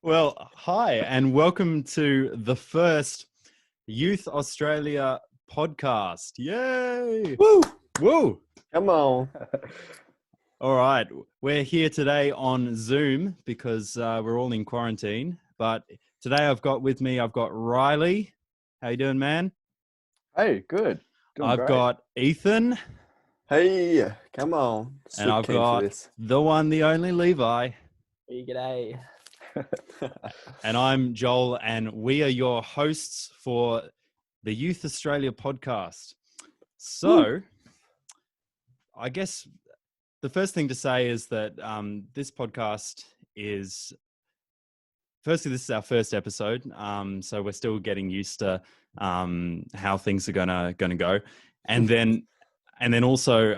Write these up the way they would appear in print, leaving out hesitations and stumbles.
Well, hi, and welcome to the first Youth Australia podcast. Yay! Woo! Woo! Come on. All right, we're here today on Zoom because we're all in quarantine. But today I've got Reilly. How you doing, man? Hey, good. Doing I've great. got Ethan. Hey, come on. And I've got the one, the only Levi. Hey, g'day. And I'm Joel, and we are your hosts for the Youth Australia podcast. So, I guess the first thing to say is that this podcast is, firstly, this is our first episode, so we're still getting used to how things are gonna go, and then also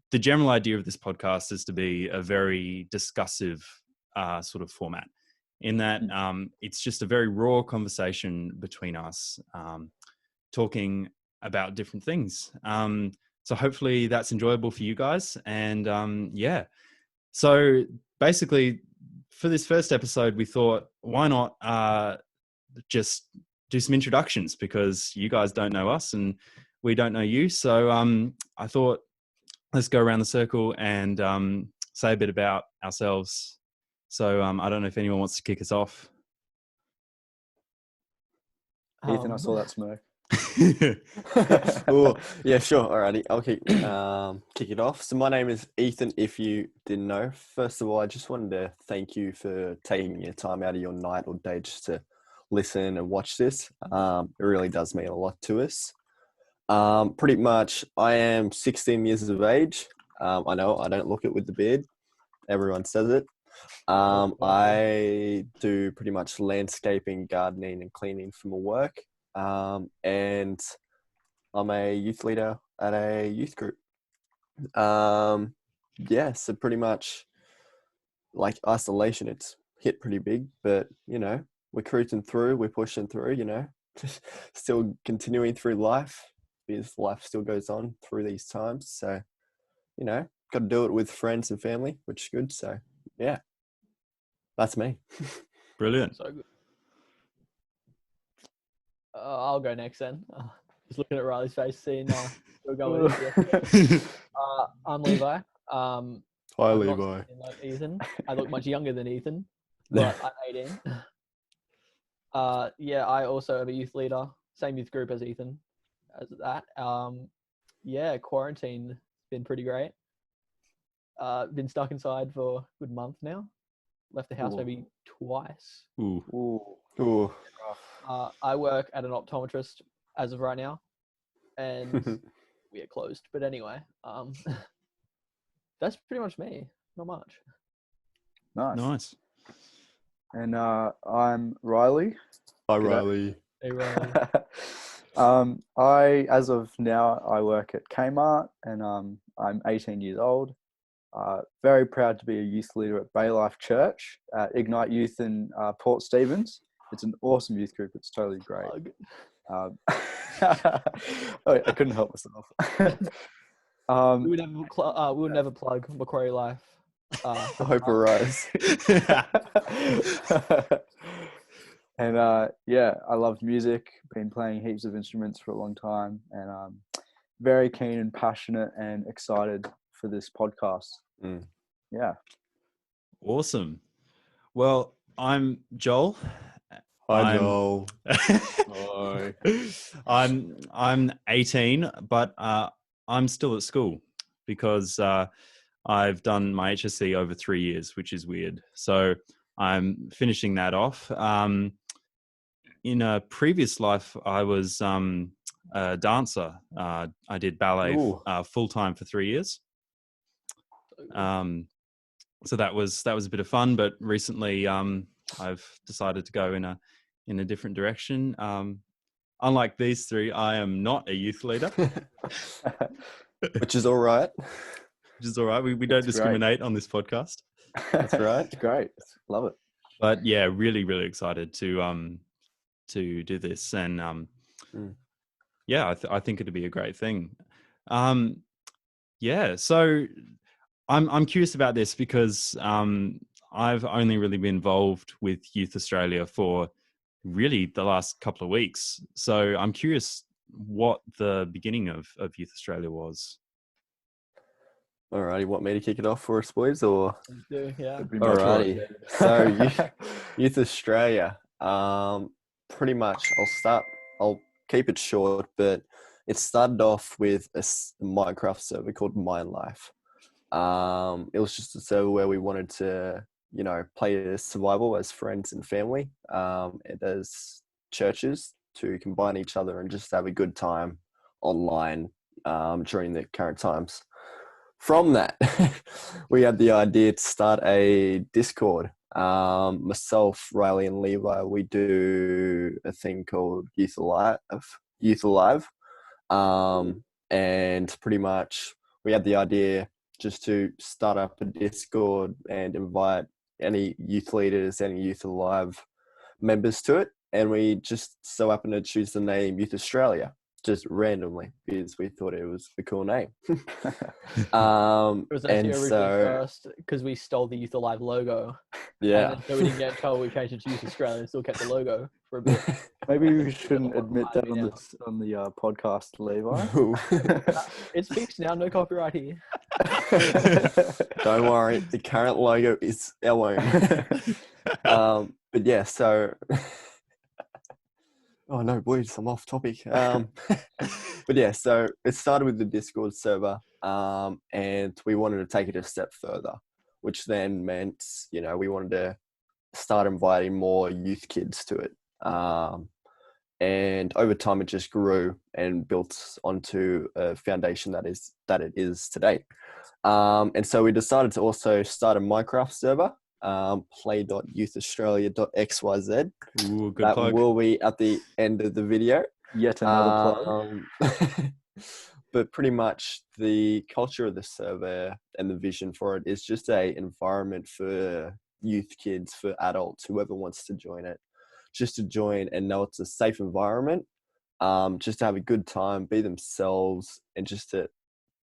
the general idea of this podcast is to be a very discussive sort of format, in that it's just a very raw conversation between us, talking about different things. So hopefully that's enjoyable for you guys. And so basically for this first episode, we thought, why not just do some introductions, because you guys don't know us and we don't know you. So I thought, let's go around the circle and say a bit about ourselves. So I don't know if anyone wants to kick us off. Ethan, I saw that smoke. Ooh, yeah, sure. Alrighty, I'll kick it off. So my name is Ethan, if you didn't know. First of all, I just wanted to thank you for taking your time out of your night or day just to listen and watch this. It really does mean a lot to us. Pretty much, I am 16 years of age. I know I don't look it with the beard. Everyone says it. I do pretty much landscaping, gardening, and cleaning for my work. And I'm a youth leader at a youth group. So pretty much like isolation, it's hit pretty big, but we're cruising through, we're pushing through, still continuing through life, because life still goes on through these times. So, got to do it with friends and family, which is good. So, yeah, that's me. Brilliant. So good. I'll go next then. Just looking at Reilly's face, seeing we're going. I'm Levi. Hi, I'm Levi. like Ethan. I look much younger than Ethan, but I'm 18. I also am a youth leader, same youth group as Ethan. As that, quarantine been pretty great. Been stuck inside for a good month now. Left the house maybe twice. Ooh. I work at an optometrist as of right now, and we are closed. But anyway, that's pretty much me. Not much. Nice. And I'm Reilly. Hi, Reilly. Hey, Reilly. As of now, I work at Kmart, and I'm 18 years old. Very proud to be a youth leader at Bay Life Church at Ignite Youth in Port Stephens. It's an awesome youth group. It's totally great. I couldn't help myself. We would never plug Macquarie Life. I hope we're right. And I love music. Been playing heaps of instruments for a long time, and very keen and passionate and excited for this podcast. Yeah. Awesome. Well, I'm Joel. Hi, Joel. Hi. I'm 18, but I'm still at school because I've done my HSC over 3 years, which is weird. So I'm finishing that off. In a previous life, I was a dancer. I did ballet full-time for 3 years. So that was a bit of fun, but recently I've decided to go in a different direction. Unlike these three, I am not a youth leader. Which is all right. We don't discriminate on this podcast. That's right. It's great. Love it. But yeah, really, really excited to do this, and I think it'd be a great thing. So I'm curious about this because I've only really been involved with Youth Australia for really the last couple of weeks. So I'm curious what the beginning of Youth Australia was. Alrighty, want me to kick it off for us, boys, or? Yeah. That'd be my Alrighty. choice. So Youth Australia. Pretty much. I'll keep it short, but it started off with a Minecraft server called Mine Life. It was just a server where we wanted to, play survival as friends and family, and as churches to combine each other and just have a good time online during the current times. From that, we had the idea to start a Discord. Myself, Reilly, and Levi, we do a thing called Youth Alive. And pretty much we had the idea just to start up a Discord and invite any youth leaders, any Youth Alive members to it. And we just so happened to choose the name Youth Australia, just randomly, because we thought it was a cool name. It was actually originally first because we stole the Youth Alive logo. Yeah. And so we didn't get in trouble. We changed it to Youth Australia and still kept the logo for a bit. Maybe we shouldn't admit that on the podcast, Levi. It's fixed now. No copyright here. Don't worry, the current logo is our own. But yeah, so oh no, boys, I'm off topic. But yeah, so it started with the Discord server, and we wanted to take it a step further, which then meant, we wanted to start inviting more youth kids to it. And over time, it just grew and built onto a foundation that it is today. And so we decided to also start a Minecraft server, play.youthaustralia.xyz. Ooh, good that plug. will be at the end of the video. Yet another plug. But pretty much the culture of the server and the vision for it is just a environment for youth kids, for adults, whoever wants to join it, just to join and know it's a safe environment, just to have a good time, be themselves, and just to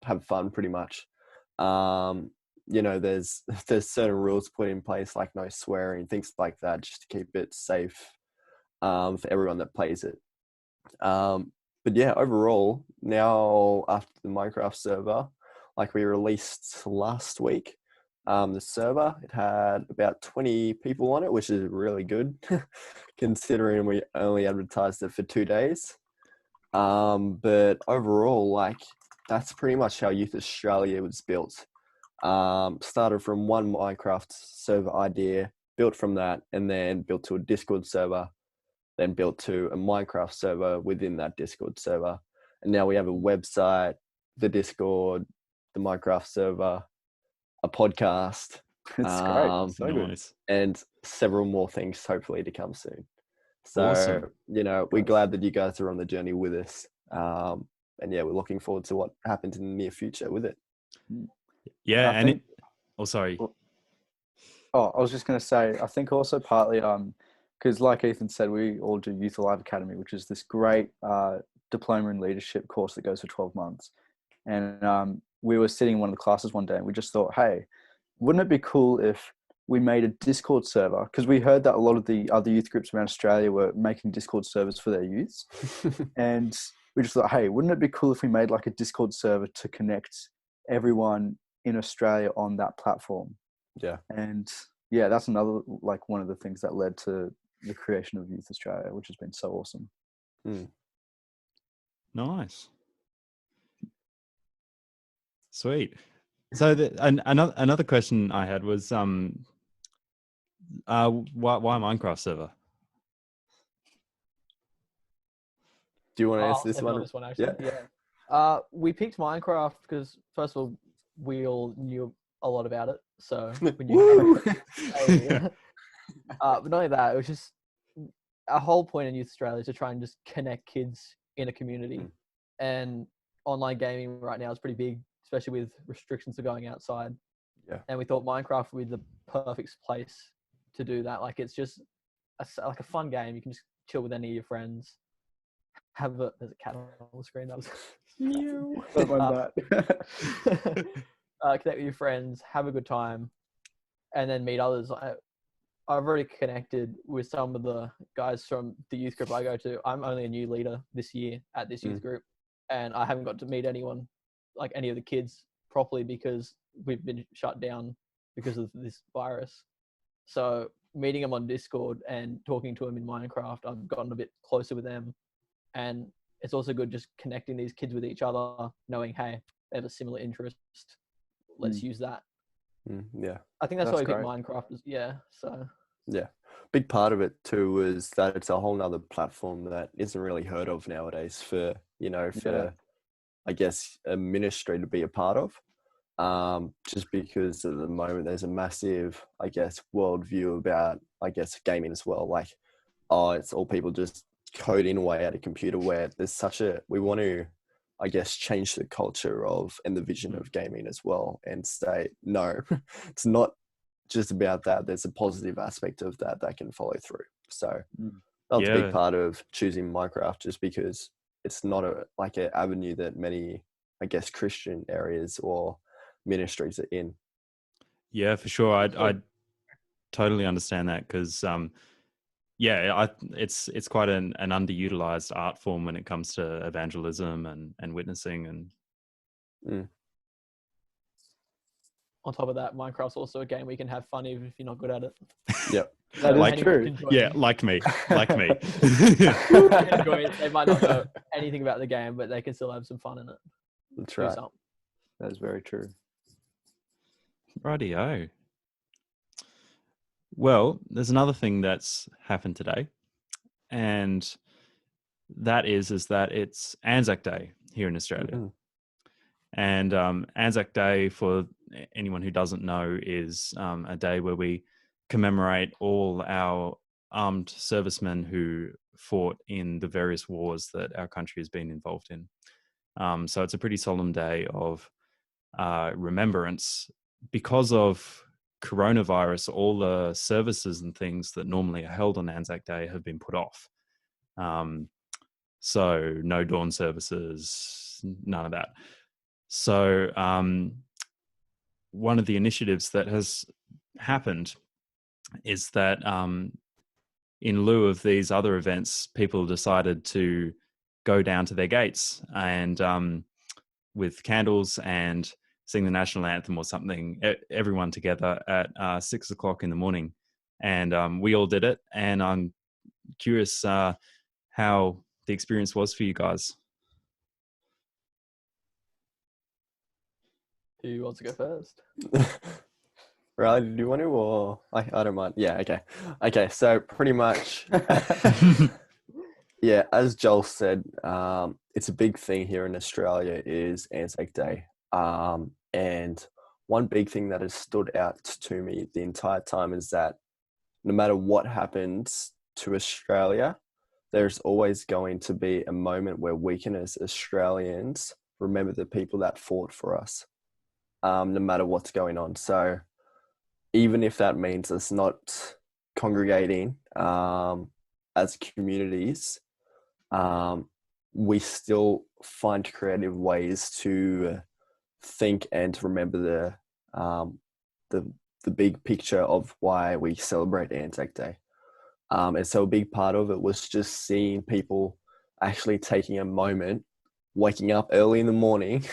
have fun pretty much. There's certain rules put in place, like no swearing, things like that, just to keep it safe for everyone that plays it. But yeah, overall, now after the Minecraft server, like we released last week, the server, it had about 20 people on it, which is really good considering we only advertised it for 2 days. But overall, like, that's pretty much how Youth Australia was built. Started from one Minecraft server idea, built from that, and then built to a Discord server, then built to a Minecraft server within that Discord server. And now we have a website, the Discord, the Minecraft server, a podcast. It's great. So Nice. And several more things hopefully to come soon. So, Awesome. We're glad that you guys are on the journey with us. And yeah, we're looking forward to what happens in the near future with it. Yeah, I and think- sorry. Oh, I was just going to say, I think also partly because like Ethan said, we all do Youth Alive Academy, which is this great diploma in leadership course that goes for 12 months. And we were sitting in one of the classes one day and we just thought, hey, wouldn't it be cool if we made a Discord server? Because we heard that a lot of the other youth groups around Australia were making Discord servers for their youths. And we just thought, hey, wouldn't it be cool if we made like a Discord server to connect everyone in Australia on that platform? Yeah. And yeah, that's another, like, one of the things that led to the creation of Youth Australia, which has been so awesome. Nice. Sweet. So another question I had was, why Minecraft server? Do you want to I'll answer this take one? on this one actually. We picked Minecraft because first of all, we all knew a lot about it, so we knew. But not only that, it was just our whole point in Youth Australia is to try and just connect kids in a community. And online gaming right now is pretty big, especially with restrictions to going outside. Yeah. And we thought Minecraft would be the perfect place to do that. Like, it's just like a fun game. You can just chill with any of your friends. There's a cat on the screen. That was Don't mind that. connect with your friends, have a good time, and then meet others. I've already connected with some of the guys from the youth group I go to. I'm only a new leader this year at this youth group, and I haven't got to meet anyone, like any of the kids, properly because we've been shut down because of this virus. So meeting them on Discord and talking to them in Minecraft, I've gotten a bit closer with them. And it's also good just connecting these kids with each other, knowing, hey, they have a similar interest. Let's use that. Yeah. I think that's why we picked great. Minecraft. Yeah. So Yeah. Big part of it too was that it's a whole nother platform that isn't really heard of nowadays for, I guess, a ministry to be a part of. Just because at the moment there's a massive, I guess, worldview about, I guess, gaming as well. Like, it's all people just coding away at a computer, where there's we want to, I guess, change the culture of and the vision of gaming as well, and say, no, it's not just about that. There's a positive aspect of that can follow through. So that was a big part of choosing Minecraft, just because it's not an avenue that many, I guess, Christian areas or ministries are in. Yeah, for sure. I totally understand that, because it's quite an underutilized art form when it comes to evangelism and witnessing and on top of that, Minecraft's also a game where you can have fun even if you're not good at it. Yep. That is true. like me. They might not know anything about the game, but they can still have some fun in it. That's right. That is very true. Rightio. Well, there's another thing that's happened today, and that is that it's Anzac Day here in Australia. And Anzac Day, for anyone who doesn't know, is a day where we commemorate all our armed servicemen who fought in the various wars that our country has been involved in. So it's a pretty solemn day of remembrance. Because of coronavirus, all the services and things that normally are held on Anzac Day have been put off. So no dawn services, none of that. So one of the initiatives that has happened is that in lieu of these other events, people decided to go down to their gates and with candles and sing the national anthem or something, everyone together at 6 o'clock in the morning. And we all did it. And I'm curious how the experience was for you guys. Who wants to go first? Reilly, do you want to, or I don't mind? Yeah, okay. So pretty much, yeah, as Joel said, it's a big thing here in Australia is Anzac Day. And one big thing that has stood out to me the entire time is that no matter what happens to Australia, there's always going to be a moment where we can, as Australians, remember the people that fought for us, no matter what's going on. So even if that means us not congregating as communities, we still find creative ways to think and to remember the big picture of why we celebrate Anzac Day. And so a big part of it was just seeing people actually taking a moment, waking up early in the morning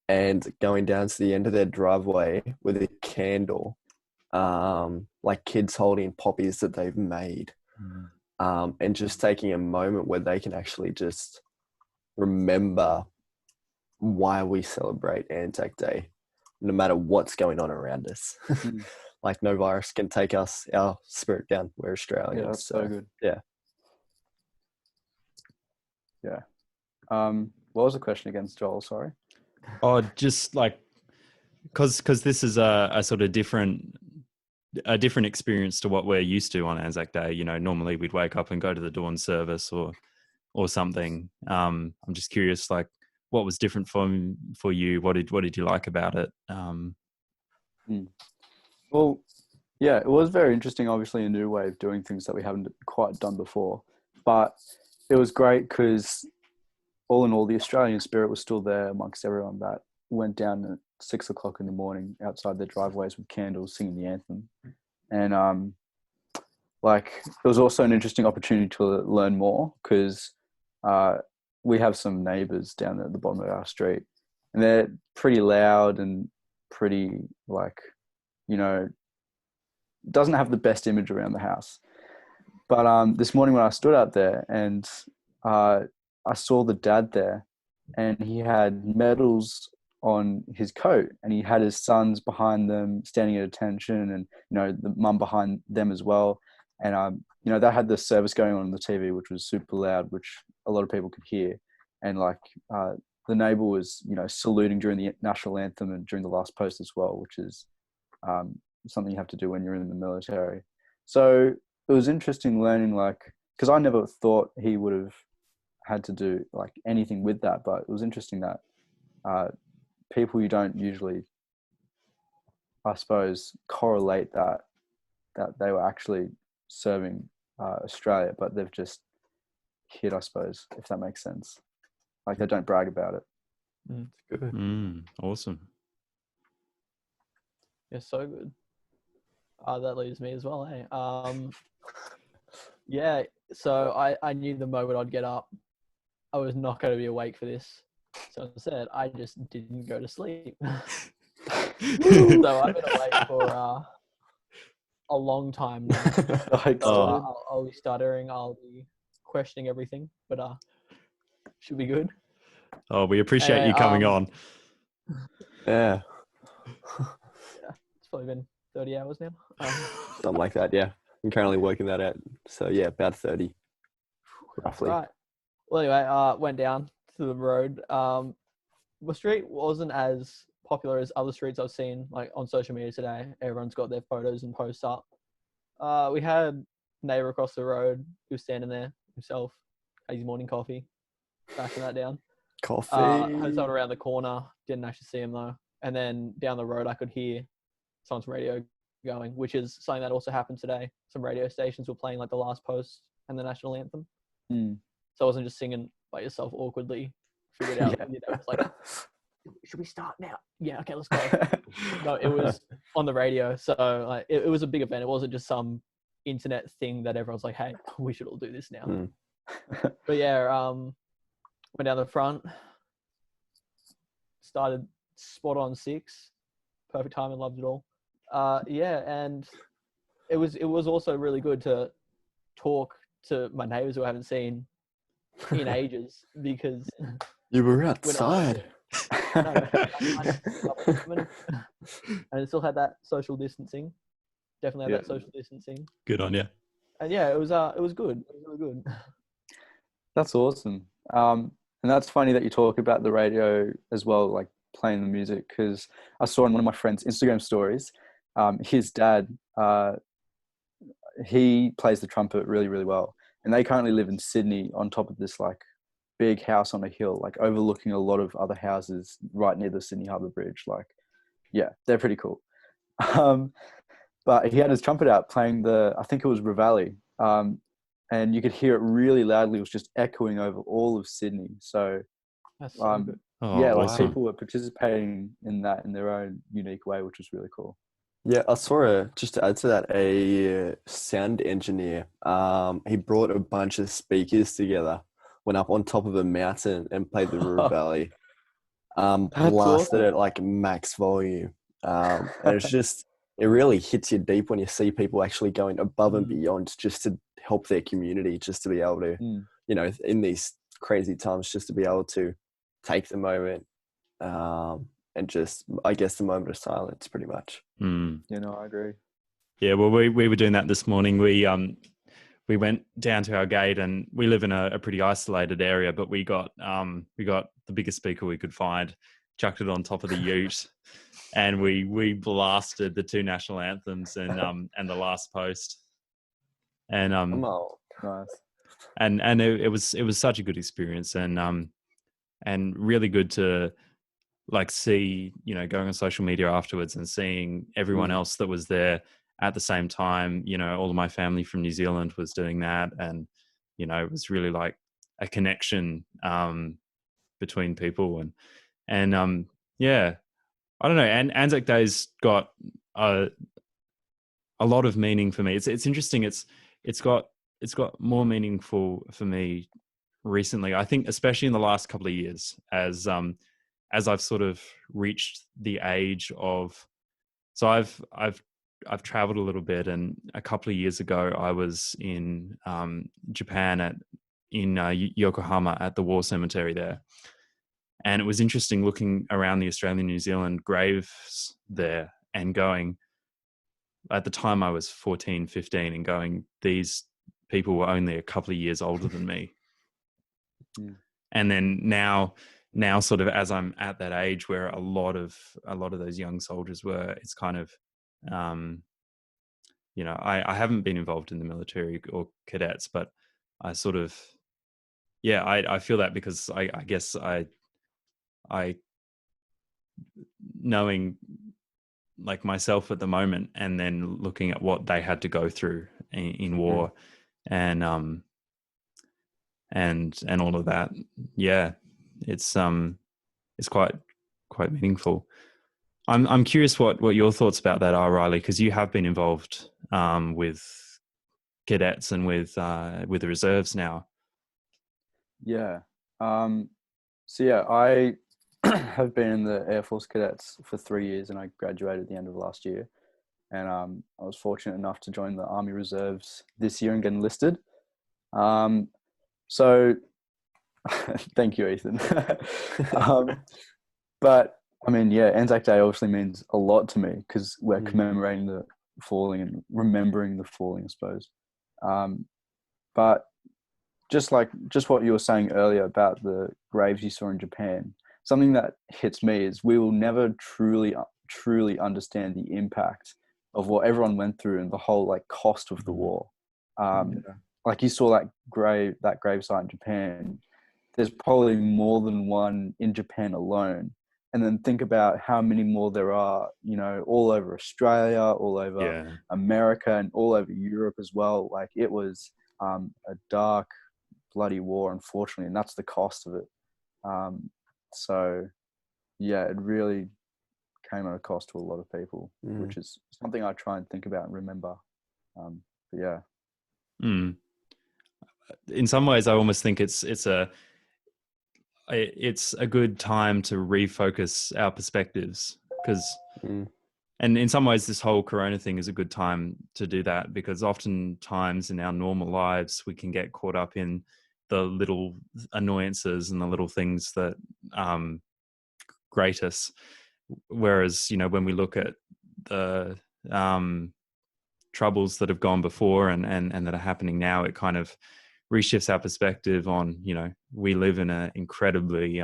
and going down to the end of their driveway with a candle, like kids holding poppies that they've made, and just taking a moment where they can actually just remember why we celebrate Anzac Day, no matter what's going on around us. Like no virus can take our spirit down. We're Australians. Yeah, that's so good. Yeah. Yeah. What was the question against Joel? Sorry. Oh, just like, because this is a sort of different experience to what we're used to on Anzac Day. You know, normally we'd wake up and go to the dawn service or something. I'm just curious, like, what was different for you? What did you like about it? Well, yeah, it was very interesting. Obviously, a new way of doing things that we haven't quite done before, but it was great because all in all, the Australian spirit was still there amongst everyone that went down at 6 o'clock in the morning outside their driveways with candles, singing the anthem. And like, it was also an interesting opportunity to learn more because we have some neighbors down at the bottom of our street, and they're pretty loud and pretty, like, you know, doesn't have the best image around the house. But this morning when I stood out there and I saw the dad there, and he had medals on his coat, and he had his sons behind them standing at attention, and, you know, the mum behind them as well. And you know, they had the service going on the TV, which was super loud, which a lot of people could hear. And like the neighbor was, you know, saluting during the national anthem and during the last post as well, which is something you have to do when you're in the military. So it was interesting learning, like, because I never thought he would have had to do like anything with that, but it was interesting that people you don't usually, I suppose, correlate that they were actually serving Australia, but they've just hit, I suppose, if that makes sense. Like, they don't brag about it. Good. Awesome. Yeah, so good. That leaves me as well, eh? Yeah, so I knew the moment I'd get up, I was not going to be awake for this. So instead, I just didn't go to sleep. So I've been awake for a long time now. So I'll be stuttering, I'll be questioning everything, but should be good. Oh, we appreciate you coming on. Yeah. It's probably been 30 hours now. Something like that, yeah. I'm currently working that out. So yeah, about 30, roughly. Right. Well, anyway, went down to the road. The street wasn't as popular as other streets I've seen, like on social media today. Everyone's got their photos and posts up. We had a neighbor across the road who was standing there himself, had his morning coffee, bashing that down. Coffee. Heard someone around the corner, didn't actually see him though. And then down the road, I could hear someone's radio going, which is something that also happened today. Some radio stations were playing like the last post and the national anthem. So I wasn't just singing by yourself awkwardly, figured out. Yeah. You know, it's like, should we start now? Yeah, okay, let's go. No, it was on the radio. So like, it was a big event. It wasn't just some internet thing that everyone's like, hey, we should all do this now. But yeah, went down the front, started spot on 6, perfect time, and loved it all. Yeah, and it was also really good to talk to my neighbors who I haven't seen in ages, because you were outside. And it still had that social distancing. Definitely had that social distancing. Good on you. And yeah, it was good. It was really good. That's awesome. And that's funny that you talk about the radio as well, like playing the music, because I saw in one of my friend's Instagram stories, his dad, he plays the trumpet really, really well. And they currently live in Sydney on top of this like big house on a hill, like overlooking a lot of other houses right near the Sydney Harbour Bridge. Like, yeah, they're pretty cool. But he had his trumpet out playing I think it was Reilly. And you could hear it really loudly. It was just echoing over all of Sydney. So, That's so good. like awesome. people were participating in that in their own unique way, which was really cool. Yeah, I saw just to add to that, a sound engineer. He brought a bunch of speakers together, went up on top of a mountain and played the Valley. Blasted awesome. at like max volume. And it's just, it really hits you deep when you see people actually going above and beyond just to help their community, just to be able to, you know, in these crazy times, just to be able to take the moment and just, I guess, the moment of silence, pretty much. You know, I agree. Yeah, well, we were doing that this morning. We went down to our gate, and we live in a pretty isolated area, but we got the biggest speaker we could find, chucked it on top of the ute, and we blasted the 2 national anthems and the last post. And Nice. And it was such a good experience, and really good to like see, you know, going on social media afterwards and seeing everyone else that was there at the same time. You know, all of my family from New Zealand was doing that, and you know, it was really like a connection between people, and Yeah, I don't know. And Anzac Day's got a lot of meaning for me. It's interesting. It's got more meaningful for me recently. I think, especially in the last couple of years, as I've sort of reached the age of. So I've traveled a little bit, and a couple of years ago I was in Japan in Yokohama at the war cemetery there. And it was interesting looking around the Australian New Zealand graves there and going, at the time I was 14, 15, and going, these people were only a couple of years older than me. Mm. And then now sort of as I'm at that age where a lot of those young soldiers were, it's kind of, you know, I haven't been involved in the military or cadets, but I sort of, yeah, I feel that because I guess I knowing like myself at the moment, and then looking at what they had to go through in war, and all of that. Yeah, it's quite meaningful. I'm curious what your thoughts about that are, Reilly, because you have been involved with cadets and with the reserves now. Yeah. So yeah, I have been in the Air Force Cadets for 3 years, and I graduated at the end of last year. And I was fortunate enough to join the Army Reserves this year and get enlisted. So thank you, Ethan. But I mean, yeah, Anzac Day obviously means a lot to me because we're commemorating the falling and remembering the falling, I suppose. But just what you were saying earlier about the graves you saw in Japan, something that hits me is we will never truly understand the impact of what everyone went through and the whole like cost of the war. Like you saw that gravesite in Japan. There's probably more than one in Japan alone. And then think about how many more there are, you know, all over Australia, all over America, and all over Europe as well. Like it was a dark, bloody war, unfortunately, and that's the cost of it. So yeah, it really came at a cost to a lot of people, which is something I try and think about and remember. But yeah. In some ways, I almost think it's a good time to refocus our perspectives, because and in some ways this whole corona thing is a good time to do that, because oftentimes in our normal lives we can get caught up in the little annoyances and the little things that grate us, whereas, you know, when we look at the troubles that have gone before and that are happening now, it kind of reshifts our perspective on, you know, we live in an incredibly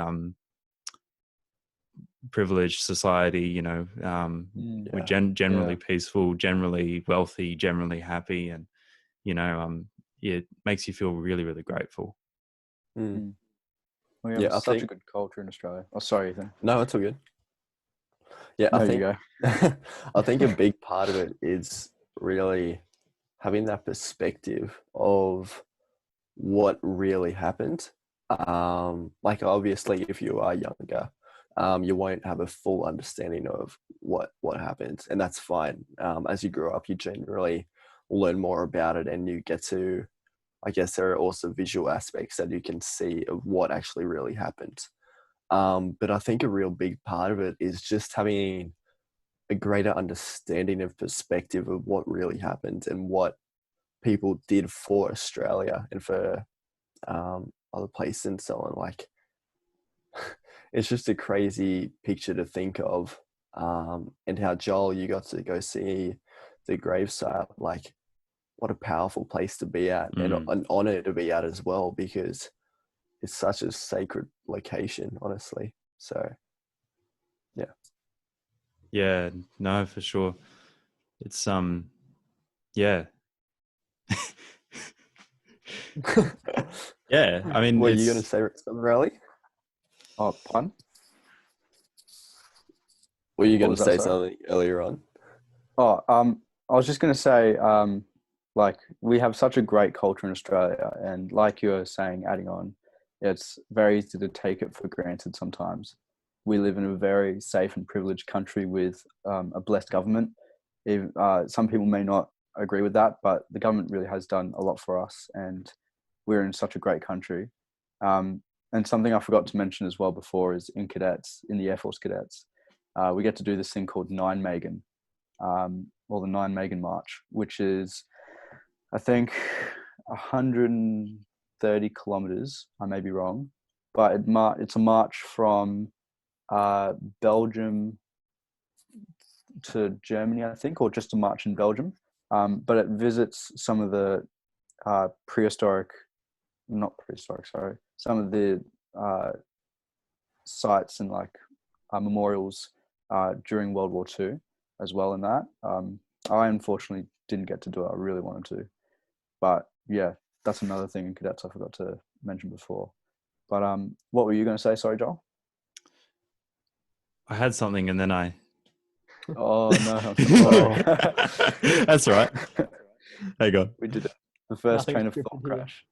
privileged society, you know, we're generally peaceful, generally wealthy, generally happy, and, you know, it makes you feel really, really grateful. We have such a good culture in Australia. Oh, sorry, Ethan. No, it's all good. Yeah, No, I think you go. I think a big part of it is really having that perspective of what really happened. Like obviously if you are younger, you won't have a full understanding of what happened, and that's fine. As you grow up, you generally learn more about it, and you get to, I guess there are also visual aspects that you can see of what actually really happened. But I think a real big part of it is just having a greater understanding of perspective of what really happened and what people did for Australia and for other places and so on. Like, it's just a crazy picture to think of. And how, Joel, you got to go see the gravesite. Like, what a powerful place to be at, and an honor to be at as well, because it's such a sacred location, honestly. So, yeah. Yeah, no, for sure. It's yeah. Yeah, I mean, Were you going to say something, Reilly? Oh, pun? Were you going to say something earlier on? Oh, I was just going to say, like, we have such a great culture in Australia, and like you were saying, adding on, it's very easy to take it for granted sometimes. we live in a very safe and privileged country with a blessed government. Some people may not agree with that, but the government really has done a lot for us, and we're in such a great country. And something I forgot to mention as well before is in the Air Force cadets, we get to do this thing called 9 Megan, or the 9 Megan March, which is, I think, 130 kilometers. I may be wrong, but it's a march from Belgium to Germany, I think, or just a march in Belgium. But it visits some of the some of the sites and memorials during World War II as well in that. I unfortunately didn't get to do it. I really wanted to. But yeah, that's another thing in cadets I forgot to mention before. But what were you going to say? Sorry, Joel? I had something and then I... Oh, no. I'm sorry. That's all right. Hang on. We did it. The first train of Nothing's thought scripted here. crash.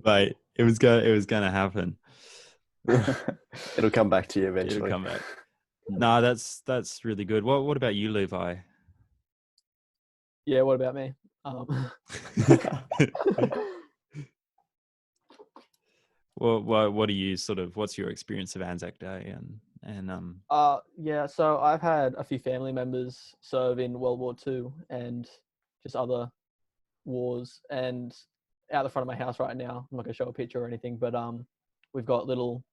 Mate, it was going to happen. It'll come back to you eventually. It'll come back. No, that's really good. What about you, Levi? Yeah, what about me? Well, what do you what's your experience of Anzac Day and Yeah, so I've had a few family members serve in World War II and just other wars, and out the front of my house right now, I'm not gonna show a picture or anything, but we've got little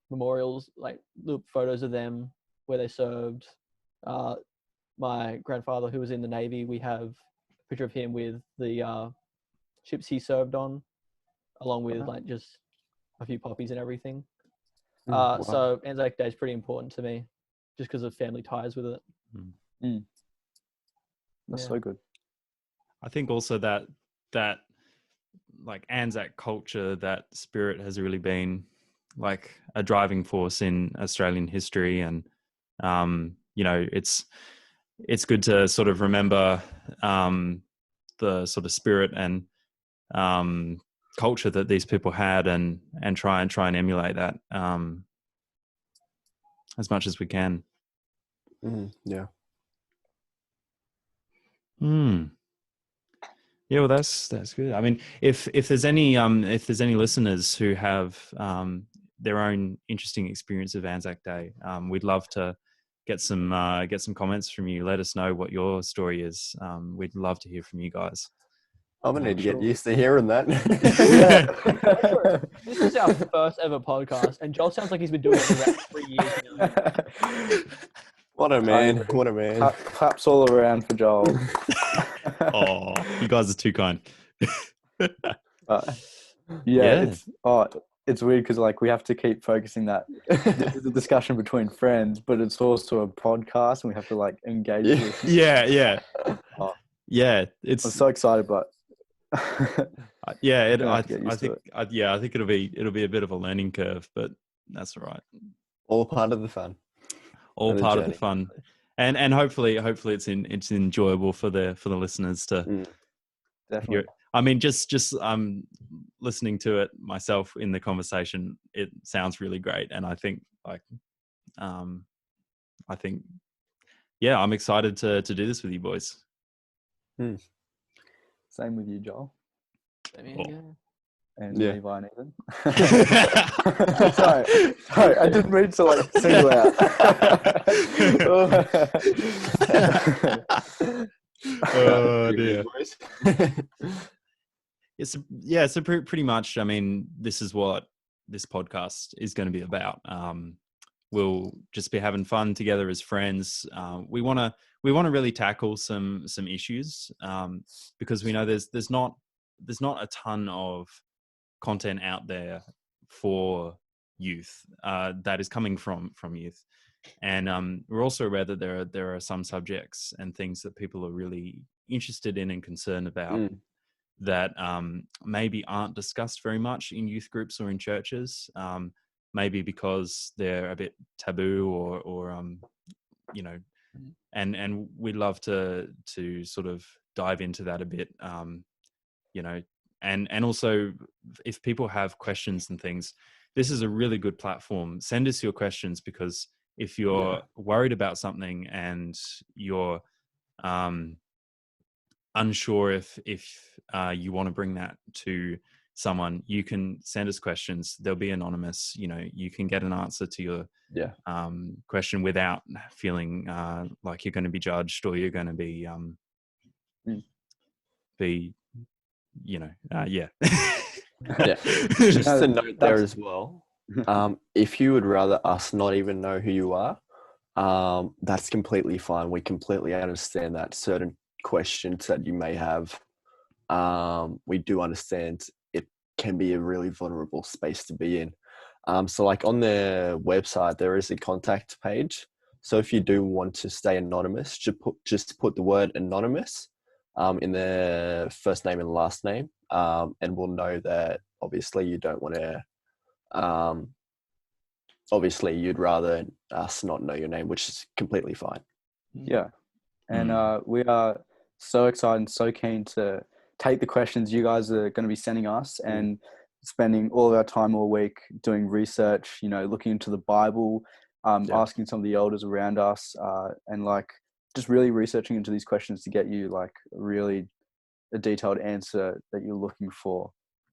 memorials, like little photos of them where they served. My grandfather, who was in the Navy, we have a picture of him with the ships he served on, along with just a few poppies and everything. Wow. So Anzac Day is pretty important to me, just because of family ties with it. That's so good. I think also that like Anzac culture, that spirit has really been like a driving force in Australian history, and it's good to sort of remember the sort of spirit and culture that these people had, and try and emulate that as much as we can. Yeah. Yeah, well, that's good. I mean, if there's any listeners who have their own interesting experience of Anzac Day, we'd love to get some comments from you. Let us know what your story is. We'd love to hear from you guys. I'm gonna need to get used to hearing that. This is our first ever podcast, and Joel sounds like he's been doing it for about 3 years now. What a man! What a man! Claps all around for Joel. Oh, you guys are too kind. It's weird because we have to keep focusing that this is a discussion between friends, but it's also a podcast, and we have to engage with. Yeah. I'm so excited, but I think it'll be a bit of a learning curve, but that's all right. All part of the fun. All part of the fun. And hopefully it's enjoyable for the listeners to definitely hear it. I mean, just listening to it myself in the conversation, it sounds really great, and I think I'm excited to do this with you boys. Same with you, Joel. And Levi and Ethan. sorry, I didn't mean to single out. Oh dear. So pretty much. I mean, this is what this podcast is going to be about. We'll just be having fun together as friends. We want to really tackle some issues because we know there's not a ton of content out there for youth that is coming from youth, and we're also aware that there are some subjects and things that people are really interested in and concerned about that maybe aren't discussed very much in youth groups or in churches, maybe because they're a bit taboo or and we'd love to sort of dive into that a bit, and also if people have questions and things, this is a really good platform. Send us your questions, because if you're worried about something and you're unsure if you want to bring that to someone, you can send us questions. They'll be anonymous. You know, you can get an answer to your question without feeling like you're going to be judged, or you're going to be you know yeah. Just a note there as well. If you would rather us not even know who you are, that's completely fine. We completely understand that certain questions that you may have. We do understand it can be a really vulnerable space to be in. So like on their website, there is a contact page. So if you do want to stay anonymous, just put the word anonymous in their first name and last name. And we'll know that obviously you don't want to, obviously you'd rather us not know your name, which is completely fine. Yeah. And we are so excited and so keen to take the questions you guys are going to be sending us and spending all of our time all week doing research, you know, looking into the Bible, asking some of the elders around us, and like just really researching into these questions to get you like really a detailed answer that you're looking for.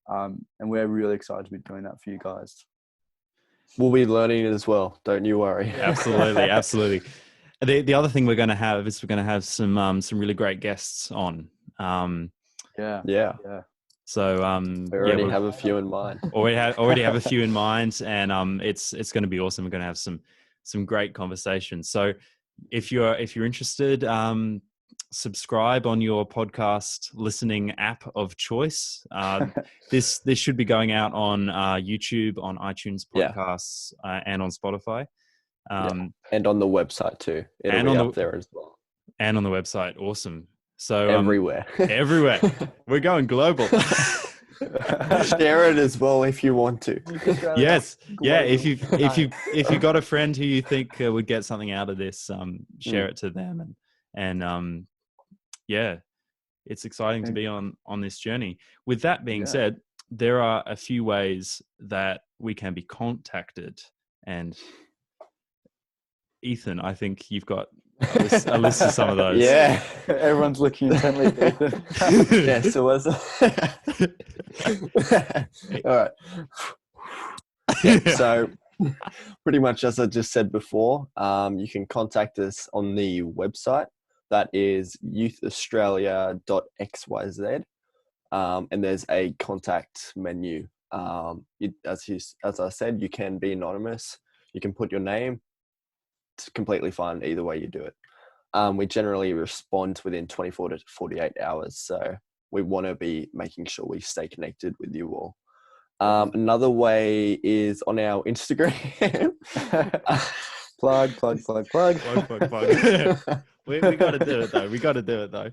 And we're really excited to be doing that for you guys. We'll be learning it as well. Don't you worry. Absolutely. Absolutely. The other thing we're going to have is we're going to have some really great guests on. Yeah. So we already have a few in mind. Already have a few in mind, and it's going to be awesome. We're going to have some great conversations. So if you're interested, subscribe on your podcast listening app of choice. This should be going out on YouTube, on iTunes podcasts, and on Spotify. And on the website too. It'll be up there as well. And on the website. Awesome. So everywhere. Everywhere. We're going global. Share it as well if you want to. Yes. Yeah. If you got a friend who you think would get something out of this, share it to them, and it's exciting to be on this journey. With that being said, there are a few ways that we can be contacted, and Ethan, I think you've got a list of some of those. Yeah. Everyone's looking intently at Ethan. Yeah, so all right. Yeah, so pretty much as I just said before, you can contact us on the website. That is youthaustralia.xyz. And there's a contact menu. As I said, you can be anonymous. You can put your name. It's completely fine either way you do it. We generally respond within 24 to 48 hours. So we want to be making sure we stay connected with you all. Another way is on our Instagram. Plug. We got to do it though.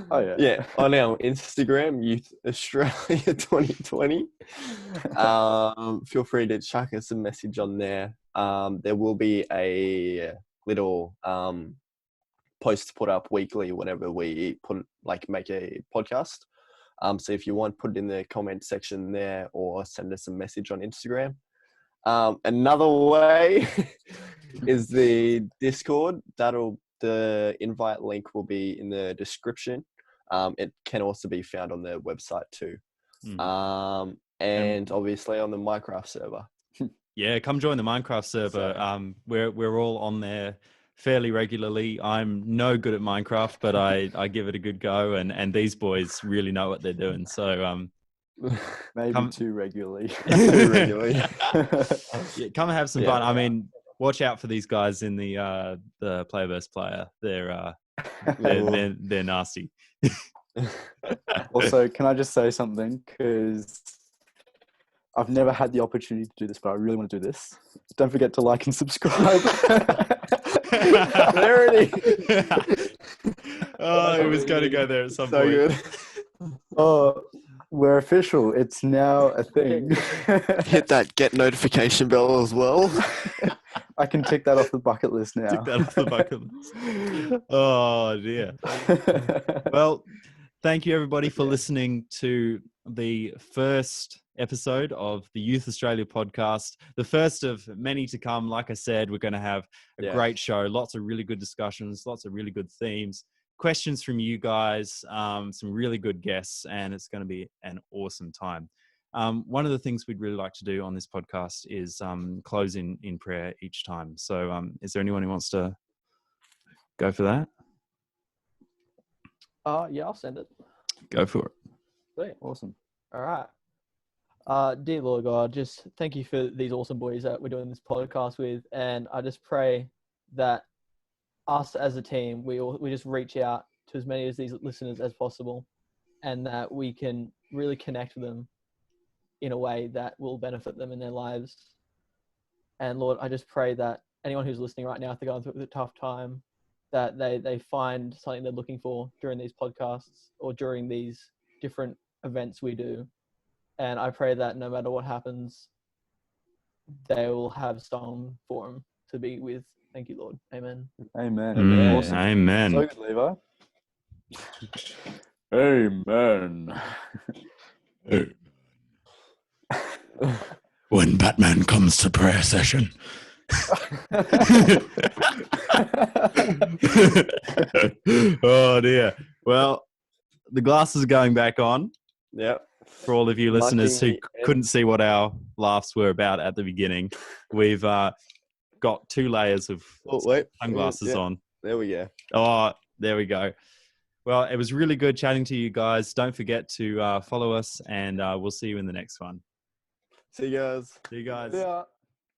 Oh yeah. Yeah. On our Instagram, Youth Australia 2020. Feel free to chuck us a message on there. There will be a little post put up weekly whenever we make a podcast. So if you want, put it in the comment section there, or send us a message on Instagram. Another way is the Discord. The invite link will be in the description. It can also be found on their website too. And obviously on the Minecraft server. Yeah, come join the Minecraft server. So, we're all on there fairly regularly. I'm no good at Minecraft, but I give it a good go, and these boys really know what they're doing. So maybe too regularly. Yeah, come and have some fun. I mean, watch out for these guys in the player versus player. They're nasty. Also, can I just say something? Because I've never had the opportunity to do this, but I really want to do this. Don't forget to like and subscribe. There it is. Oh, it was going to go there at some point. Good. Oh, we're official. It's now a thing. Hit that get notification bell as well. I can tick that off the bucket list now. Tick that off the bucket list. Oh, dear. Well, thank you, everybody, for listening to the first episode of the Youth Australia podcast, the first of many to come. Like I said, we're going to have a great show, lots of really good discussions, lots of really good themes, questions from you guys, some really good guests, and it's going to be an awesome time. One of the things we'd really like to do on this podcast is close in prayer each time. So is there anyone who wants to go for that? Yeah, I'll send it. Go for it. Sweet. Awesome. All right. Dear Lord God, just thank you for these awesome boys that we're doing this podcast with. And I just pray that us as a team, we just reach out to as many of these listeners as possible, and that we can really connect with them in a way that will benefit them in their lives. And Lord, I just pray that anyone who's listening right now, if they're going through a tough time, that they find something they're looking for during these podcasts or during these different events we do. And I pray that no matter what happens, they will have someone for them to be with. Thank you, Lord. Amen. Amen. Awesome. Amen. So good, Levi. Amen. When Batman comes to prayer session. Oh dear. Well, the glasses are going back on. Yep. For all of you listeners who Lucky. couldn't see what our laughs were about at the beginning, we've got 2 layers of sunglasses on. There we go. Oh, there we go. Well, it was really good chatting to you guys. Don't forget to follow us, and we'll see you in the next one. See you guys. See you guys. Yeah.